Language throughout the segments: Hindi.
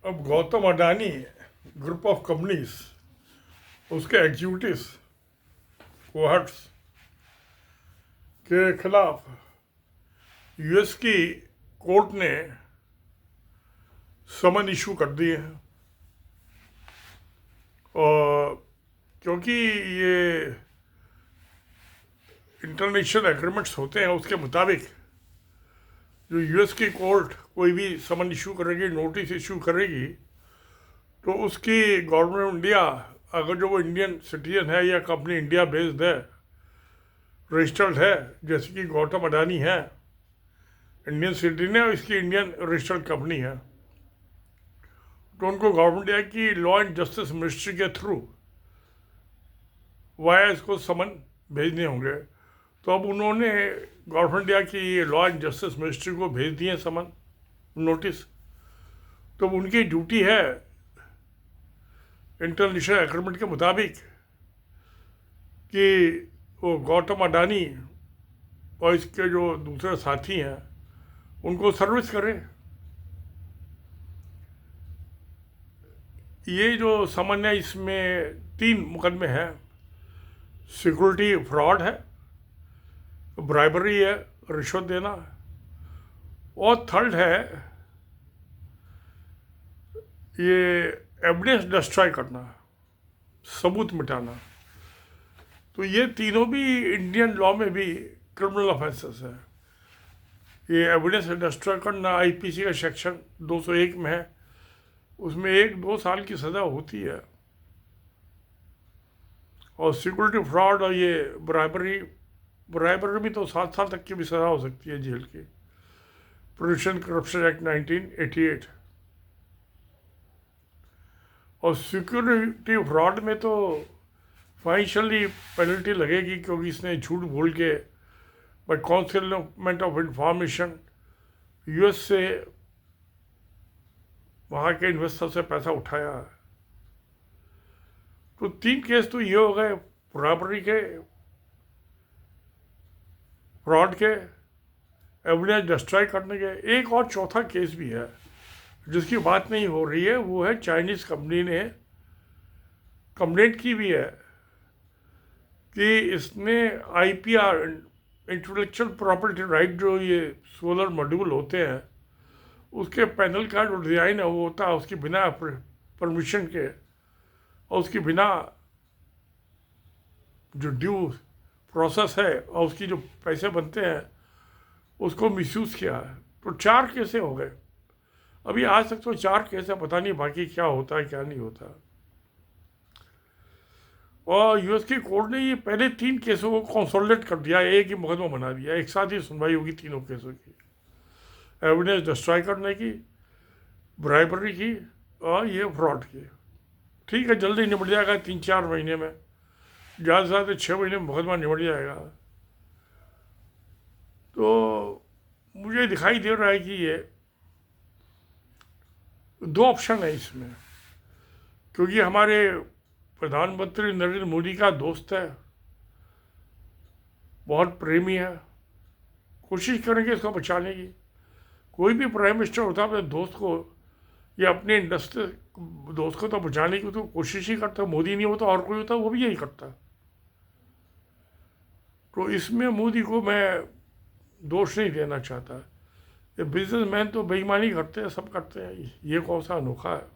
अब Gautam Adani group of companies, उसके एग्जीक्यूटिव्स कोहर्ट्स के खिलाफ यूएस की कोर्ट ने समन इशू कर दिए हैं। और क्योंकि ये इंटरनेशनल एग्रीमेंट्स होते हैं, उसके मुताबिक जो यूएस की कोर्ट कोई भी समन इशू करेगी, नोटिस इशू करेगी, तो उसकी गवर्नमेंट ऑफ इंडिया, अगर जो वो इंडियन सिटीजन है या कंपनी इंडिया बेस्ड है, रजिस्टर्ड है, जैसे कि गौतम अडानी है, इंडियन सिटीजन है और इसकी इंडियन रजिस्टर्ड कंपनी है, तो उनको गवर्नमेंट इंडिया की लॉ एंड जस्टिस मिनिस्ट्री के थ्रू वाया इसको समन भेजने होंगे। तो अब उन्होंने गवर्नमेंट इंडिया की लॉ एंड जस्टिस मिनिस्ट्री को भेज दिए समन, नोटिस। तो उनकी ड्यूटी है इंटरनेशनल एग्रीमेंट के मुताबिक कि वो गौतम अडानी और इसके जो दूसरे साथी हैं उनको सर्विस करें। ये जो समन है, इसमें 3 मुकदमे हैं। सिक्योरिटी फ्रॉड है, ब्राइबरी है, रिश्वत देना, और थर्ड है ये एविडेंस डिस्ट्रॉय करना, सबूत मिटाना। तो ये तीनों भी इंडियन लॉ में भी क्रिमिनल ऑफेंसेस है। ये एविडेंस डिस्ट्रॉय करना आईपीसी का सेक्शन 201 में है, उसमें 1-2 साल की सज़ा होती है। और सिक्योरिटी फ्रॉड और ये ब्राइबरी भी तो 7 साल तक की भी सज़ा हो सकती है, जेल की। Prohibition corruption act 1988। और सिक्योरिटी फ्रॉड में तो फाइनेंशियली पेनल्टी लगेगी, क्योंकि इसने झूठ बोल के बाय कॉन्सीलमेंट ऑफ इंफॉर्मेशन यूएस से वहाँ के इन्वेस्टर से पैसा उठाया है। तो 3 केस तो ये हो गए, ब्राइबरी के, फ्रॉड के, एविडेंस डिस्ट्रॉय करने के। एक और चौथा केस भी है जिसकी बात नहीं हो रही है, वो है चाइनीज़ कंपनी ने कंप्लेंट की भी है कि इसने आईपीआर, इंटेलेक्चुअल प्रॉपर्टी राइट, जो ये सोलर मॉड्यूल होते हैं, उसके पैनल का जो डिज़ाइन है वो होता है उसकी बिना परमिशन के और उसकी बिना जो ड्यू प्रोसेस है और उसकी जो पैसे बनते हैं उसको मिसयूज़ किया है। तो 4 केसें हो गए अभी आज तक। तो 4 केस है, पता नहीं बाकी क्या होता है क्या नहीं होता। और यूएस की कोर्ट ने ये पहले 3 केसों को कंसोलिडेट कर दिया, एक ही मुकदमा बना दिया, एक साथ ही सुनवाई होगी तीनों केसों की, एविडेंस डिस्ट्रॉय करने की, ब्राइबरी की और ये फ्रॉड की। ठीक है, जल्दी निपट जाएगा 3-4 महीने में, ज़्यादा से ज़्यादा 6 महीने में मुकदमा निपट जाएगा। तो मुझे दिखाई दे रहा है कि ये 2 ऑप्शन है इसमें, क्योंकि हमारे प्रधानमंत्री नरेंद्र मोदी का दोस्त है, बहुत प्रेमी है, कोशिश करेंगे इसको बचाने की। कोई भी प्राइम मिनिस्टर होता है अपने दोस्त को या अपने इंडस्ट्री दोस्त को तो बचाने की तो कोशिश ही करता है। मोदी नहीं होता और कोई होता वो भी यही करता। तो इसमें मोदी को मैं दोष नहीं देना चाहता। ये बिजनेसमैन तो बेईमानी करते हैं, सब करते हैं, ये कौन सा अनोखा है।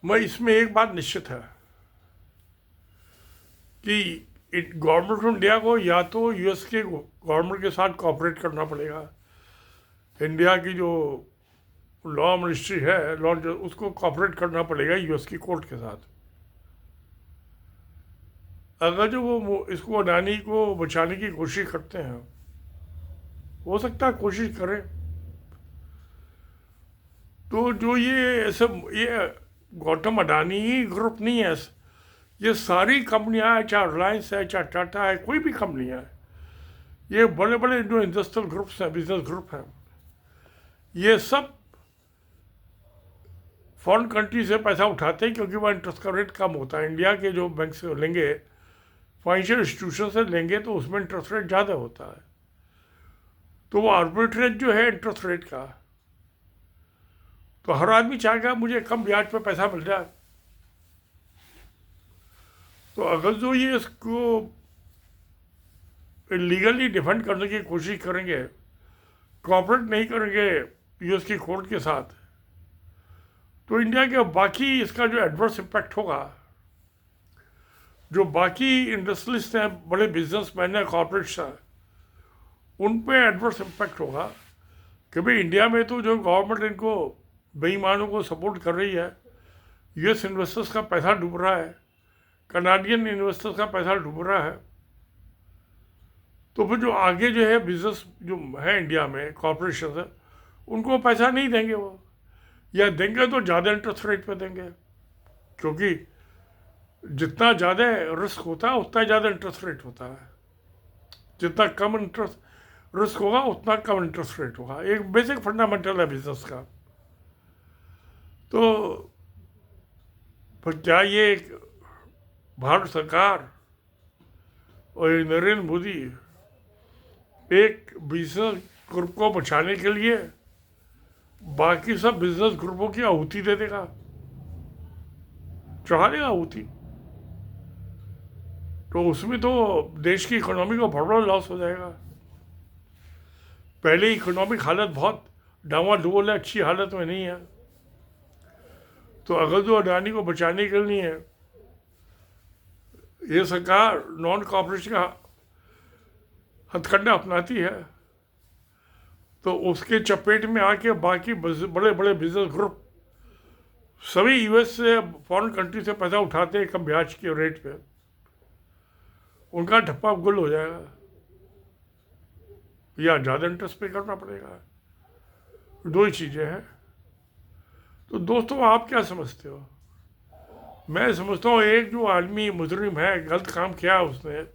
मैं इसमें एक बात निश्चित है कि गवर्नमेंट ऑफ इंडिया को या तो यूएस के गवर्नमेंट के साथ कोऑपरेट करना पड़ेगा। इंडिया की जो लॉ मिनिस्ट्री है, लॉ, उसको कोऑपरेट करना पड़ेगा यूएस की कोर्ट के साथ। अगर जो वो इसको अडानी को बचाने की कोशिश करते हैं, हो सकता है कोशिश करें, तो जो ये सब, ये गौतम अडानी ही ग्रुप नहीं है, ये सारी कंपनियां हैं, चाहे रिलायंस है, चाहे टाटा है, कोई भी कंपनियां है, ये बड़े बड़े जो इंडस्ट्रियल ग्रुप्स हैं, बिजनेस ग्रुप हैं, ये सब फॉरेन कंट्री से पैसा उठाते हैं, क्योंकि वहाँ इंटरेस्ट का रेट कम होता है। इंडिया के जो बैंक से लेंगे, फाइनेंशियल इंस्टीट्यूशन से लेंगे, तो उसमें इंटरेस्ट रेट ज़्यादा होता है। तो वो आर्बिट्रेज जो है इंटरेस्ट रेट का, तो हर आदमी चाहेगा मुझे कम ब्याज पे पैसा मिल जाए। तो अगर जो ये इसको लीगली डिफेंड करने की कोशिश करेंगे, कोऑपरेट नहीं करेंगे यूएस की कोर्ट के साथ, तो इंडिया के बाकी इसका जो एडवर्स इम्पैक्ट होगा, जो बाकी इंडस्ट्रियलिस्ट हैं, बड़े बिजनेसमैन हैं, कॉर्पोरेट्स हैं, उन पे एडवर्स इम्पैक्ट होगा कि भाई इंडिया में तो जो गवर्नमेंट इनको बेईमानों को सपोर्ट कर रही है, यूएस इन्वेस्टर्स का पैसा डूब रहा है, कनाडियन इन्वेस्टर्स का पैसा डूब रहा है, तो फिर जो आगे जो है बिजनेस जो है इंडिया में कॉर्पोरेशन है, उनको पैसा नहीं देंगे वो, या देंगे तो ज़्यादा इंटरेस्ट रेट पे देंगे, क्योंकि जितना ज़्यादा रिस्क होता है उतना ज़्यादा इंटरेस्ट रेट होता है, जितना कम इंटरेस्ट रिस्क होगा उतना कम इंटरेस्ट रेट होगा। एक बेसिक फंडामेंटल है बिजनेस का। तो पर क्या ये भारत सरकार और नरेंद्र मोदी एक बिजनेस ग्रुप को बचाने के लिए बाकी सब बिजनेस ग्रुपों की आहुति दे देगा, चढ़ा देगा आहुति? तो उसमें तो देश की इकोनॉमी को बड़ा लॉस हो जाएगा। पहले इकोनॉमिक हालत बहुत डावाडोल है, अच्छी हालत में नहीं है। तो अगर जो अडानी को बचाने के लिए ये सरकार नॉन कॉर्पोरेशन का हथकंडा अपनाती है, तो उसके चपेट में आके बाकी बड़े बड़े बिजनेस ग्रुप सभी यूएस से, फॉरेन कंट्री से पैसा उठाते हैं कम ब्याज के रेट पे, उनका ठप्पा गुल हो जाएगा या ज़्यादा इंटरेस्ट पे करना पड़ेगा। दो ही चीज़ें हैं। तो दोस्तों आप क्या समझते हो? मैं समझता हूँ एक जो आदमी मुजरिम है, गलत काम किया उसने,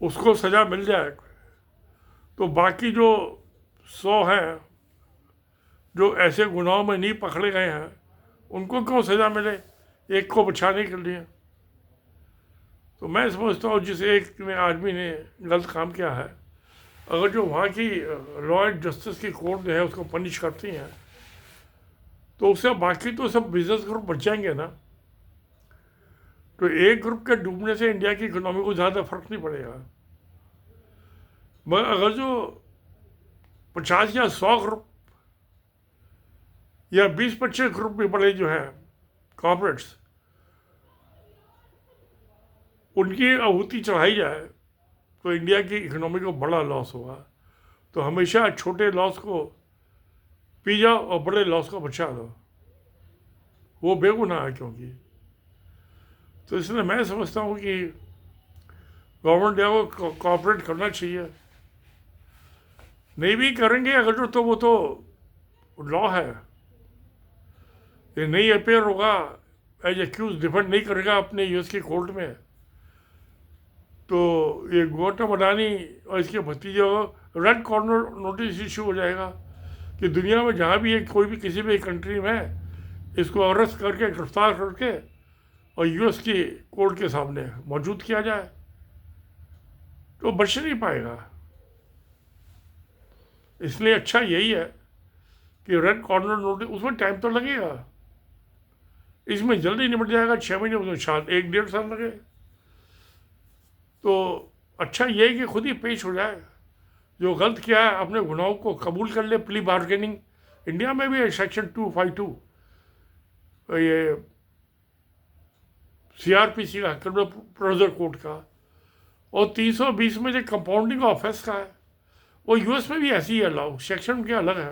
उसको सज़ा मिल जाए, तो बाकी जो 100 हैं जो ऐसे गुनाहों में नहीं पकड़े गए हैं, उनको क्यों सज़ा मिले एक को बचाने के लिए? तो मैं समझता हूँ जिस एक आदमी ने गलत काम किया है, अगर जो वहाँ की लॉ एंड जस्टिस की कोर्ट जो है उसको पनिश करती हैं, तो उससे बाकी तो सब बिजनेस ग्रुप बच जाएंगे ना। तो एक ग्रुप के डूबने से इंडिया की इकोनॉमी को ज़्यादा फर्क नहीं पड़ेगा। मगर अगर जो 50 या 100 ग्रुप या 20-25 ग्रुप भी बड़े जो हैं कॉर्पोरेट्स, उनकी आहुति चढ़ाई जाए, तो इंडिया की इकोनॉमी को बड़ा लॉस होगा। तो हमेशा छोटे लॉस को पी जाओ और बड़े लॉस को बचा दो, वो बेगुनाह है क्योंकि। तो इसलिए मैं समझता हूँ कि गवर्नमेंट को कॉपरेट करना चाहिए। नहीं भी करेंगे अगर तो वो तो लॉ है, ये नहीं अपेयर होगा, एज एक्यूज डिफेंड नहीं करेगा अपने यूएस की कोर्ट में, तो ये गौतम अडानी और इसके भतीजे को रेड कॉर्नर नोटिस इशू हो जाएगा कि दुनिया में जहाँ भी कोई भी किसी भी कंट्री में इसको अरेस्ट करके गिरफ्तार करके और यूएस की कोर्ट के सामने मौजूद किया जाए, तो बच नहीं पाएगा। इसलिए अच्छा यही है कि रेड कॉर्नर नोटिस, उसमें टाइम तो लगेगा, इसमें जल्दी निपट जाएगा, 6 महीने, उसमें साल 1-1.5 साल लगे। तो अच्छा ये है कि खुद ही पेश हो जाए, जो गलत किया है अपने गुनाहों को कबूल कर ले, प्ली बार्गेनिंग। इंडिया में भी है सेक्शन 252, ये सीआरपीसी का, क्रिमिनल प्रोसीजर कोड का, और 320 में जो कंपाउंडिंग ऑफेंस का है, वो यूएस में भी ऐसी है लॉ, सेक्शन के अलग है।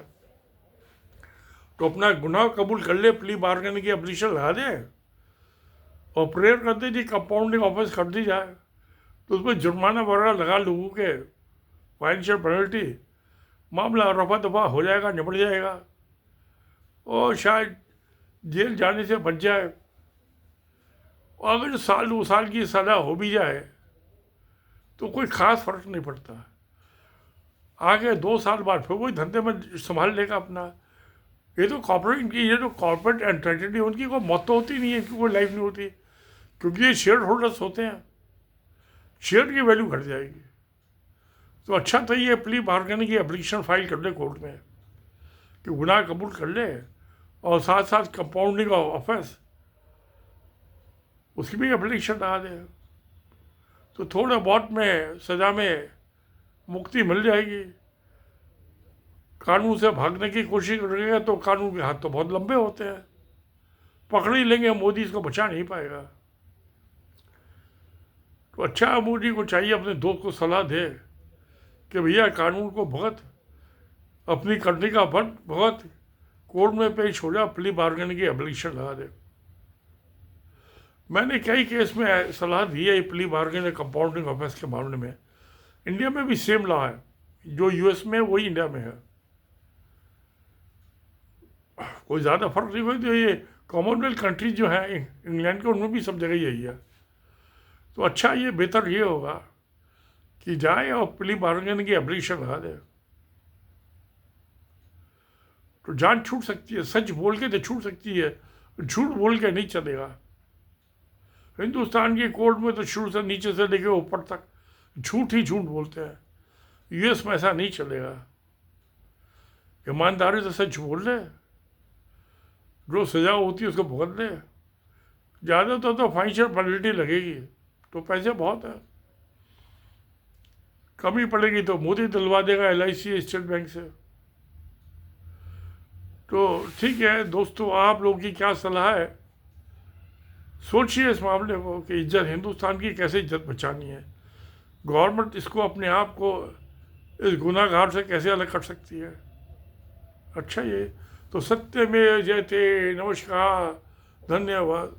तो अपना गुनाह कबूल कर ले, प्ली बार्गेनिंग की एप्लीकेशन लगा दे और प्रेयर कर दे जी कंपाउंडिंग ऑफेंस कर दी जाए, तो उसमें जुर्माना वगैरह लगा, लोगों के फाइनेंशियल पेनल्टी, मामला रफा दफा हो जाएगा, निपट जाएगा, और शायद जेल जाने से बच जाए। और अगर 1-2 साल की सज़ा हो भी जाए तो कोई ख़ास फर्क नहीं पड़ता, आगे 2 साल बाद फिर वही धंधे में संभाल लेगा अपना। ये तो कॉर्पोरेट की, ये तो कॉर्पोरेट एंटिटी, उनकी कोई मौत तो होती नहीं है, इनकी कोई लाइफ नहीं होती, क्योंकि ये शेयर होल्डर्स होते हैं, शेयर की वैल्यू घट जाएगी। तो अच्छा तो ये प्ली बार्गेनिंग की एप्लीकेशन फाइल कर दे कोर्ट में कि गुनाह कबूल कर ले और साथ साथ कंपाउंडिंग ऑफ ऑफेंस उसकी भी एप्लीकेशन लगा दे, तो थोड़ा बहुत में सज़ा में मुक्ति मिल जाएगी। कानून से भागने की कोशिश करेगा तो कानून के हाथ तो बहुत लंबे होते हैं, पकड़ ही लेंगे, मोदी इसको बचा नहीं पाएगा। तो अच्छा, मोदी को चाहिए अपने दोस्त को सलाह दे कि भैया कानून को भुगत, अपनी करने का भुगत, कोर्ट में पेश हो जा, प्ली बार्गेनिंग की एप्लीकेशन लगा दे। मैंने कई केस में सलाह दी है प्ली बार्गेनिंग कंपाउंडिंग ऑफेंस के मामले में। इंडिया में भी सेम लॉ है, जो यूएस में वही इंडिया में है, कोई ज़्यादा फर्क नहीं हुआ। तो ये कॉमनवेल्थ कंट्रीज जो हैं इंग्लैंड के, उनमें भी सब जगह यही है। तो अच्छा, ये बेहतर ये होगा कि जाए और प्ली बार्गेनिंग की एप्लीकेशन लगा दे, तो जान छूट सकती है। सच बोल के तो छूट सकती है, झूठ बोल के नहीं चलेगा। हिंदुस्तान की कोर्ट में तो शुरू से नीचे से लेके ऊपर तक झूठ ही झूठ बोलते हैं। यूएस में ऐसा नहीं चलेगा। ईमानदारी से सच बोल ले, जो सजा होती है उसको भुगत ले। ज़्यादातर तो फाइनेंशियल पेनल्टी लगेगी, तो पैसे बहुत है, कमी पड़ेगी तो मोदी दिलवा देगा LIC स्टेट बैंक से। तो ठीक है दोस्तों, आप लोगों की क्या सलाह है? सोचिए इस मामले को कि इज्जत, हिंदुस्तान की कैसे इज्जत बचानी है। गवर्नमेंट इसको अपने आप को इस गुनाहगार से कैसे अलग कर सकती है। अच्छा, ये तो सत्य में जयते। नमस्कार, धन्यवाद।